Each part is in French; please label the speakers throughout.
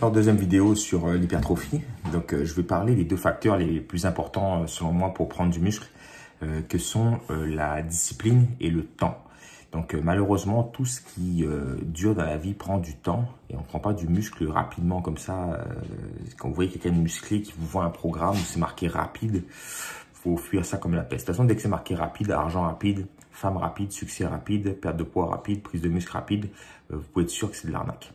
Speaker 1: Alors, deuxième vidéo sur l'hypertrophie. Donc, je vais parler des deux facteurs les plus importants, selon moi, pour prendre du muscle, que sont la discipline et le temps. Donc, malheureusement, tout ce qui dure dans la vie prend du temps et on ne prend pas du muscle rapidement comme ça. Quand vous voyez quelqu'un de musclé qui vous vend un programme où c'est marqué rapide, faut fuir ça comme la peste. De toute façon, dès que c'est marqué rapide, argent rapide, femme rapide, succès rapide, perte de poids rapide, prise de muscle rapide, vous pouvez être sûr que c'est de l'arnaque.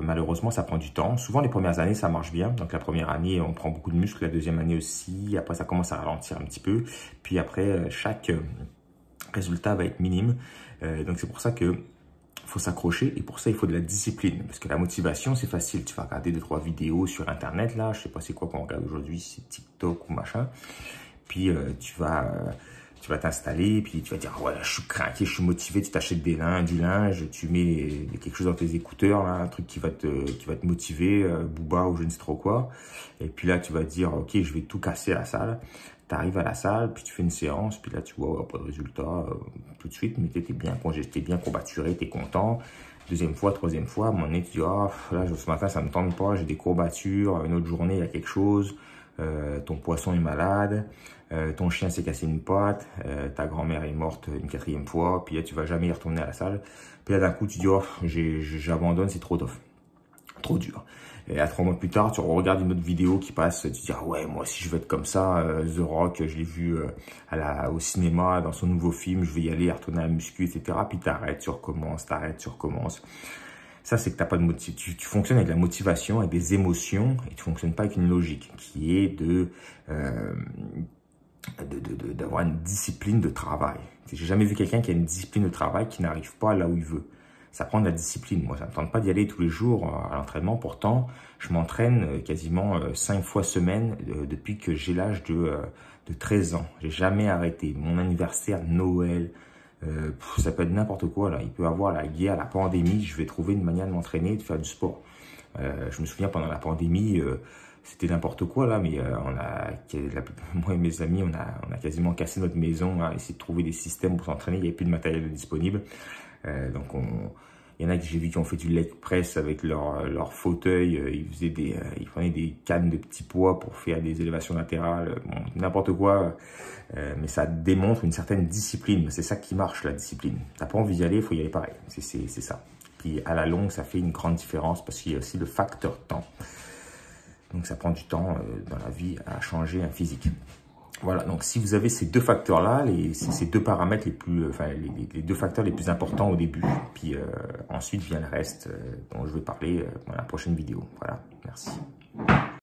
Speaker 1: Malheureusement, ça prend du temps. Souvent, les premières années, ça marche bien. Donc, la première année, on prend beaucoup de muscles. La deuxième année aussi. Après, ça commence à ralentir un petit peu. Puis après, chaque résultat va être minime. Donc, c'est pour ça que faut s'accrocher. Et pour ça, il faut de la discipline. Parce que la motivation, c'est facile. Tu vas regarder 2-3 vidéos sur Internet. Là, je sais pas c'est quoi qu'on regarde aujourd'hui. C'est TikTok ou machin. Puis, tu vas t'installer, puis tu vas dire, voilà, je suis craqué, je suis motivé, tu t'achètes du linge, tu mets quelque chose dans tes écouteurs, là, un truc qui va te motiver, Booba ou je ne sais trop quoi. Et puis là, tu vas dire, ok, je vais tout casser à la salle. Tu arrives à la salle, puis tu fais une séance, puis là, tu vois, pas de résultat tout de suite, mais tu étais bien congesté, bien courbaturé, tu es content. Deuxième fois, troisième fois, à un moment donné, tu dis, oh, là, ce matin, ça me tente pas, j'ai des courbatures, une autre journée, il y a quelque chose. Ton poisson est malade, ton chien s'est cassé une patte, ta grand-mère est morte une 4e fois, puis là tu vas jamais y retourner à la salle. Puis là d'un coup tu dis oh j'abandonne, c'est trop tough, trop dur. Et à 3 mois plus tard, tu regardes une autre vidéo qui passe, tu dis ah ouais moi aussi je veux être comme ça, The Rock, je l'ai vu au cinéma dans son nouveau film, je vais y aller, retourner à la muscu, etc. Puis t'arrêtes, tu recommences, tu recommences. Ça, c'est que t'as pas de motivation. Tu fonctionnes avec la motivation, avec des émotions, et tu fonctionnes pas avec une logique, qui est d'avoir une discipline de travail. J'ai jamais vu quelqu'un qui a une discipline de travail qui n'arrive pas là où il veut. Ça prend de la discipline. Moi, ça me tente pas d'y aller tous les jours à l'entraînement. Pourtant, je m'entraîne quasiment 5 fois semaine depuis que j'ai l'âge de 13 ans. J'ai jamais arrêté. Mon anniversaire, Noël, ça peut être n'importe quoi là. Il peut y avoir la guerre, la pandémie. Je vais trouver une manière de m'entraîner, de faire du sport. Je me souviens pendant la pandémie, c'était n'importe quoi là, mais moi et mes amis, on a quasiment cassé notre maison à essayer de trouver des systèmes pour s'entraîner. Il n'y avait plus de matériel disponible. Il y en a que j'ai vu qui ont fait du leg press avec leur fauteuil. Ils prenaient des cannes de petits poids pour faire des élévations latérales. Bon, n'importe quoi. Mais ça démontre une certaine discipline. C'est ça qui marche, la discipline. T'as pas envie d'y aller, il faut y aller pareil. C'est ça. Puis à la longue, ça fait une grande différence parce qu'il y a aussi le facteur temps. Donc ça prend du temps dans la vie à changer un physique. Voilà, donc si vous avez ces deux facteurs-là, ces deux paramètres les deux facteurs les plus importants au début, puis ensuite vient le reste dont je vais parler dans la prochaine vidéo. Voilà, merci.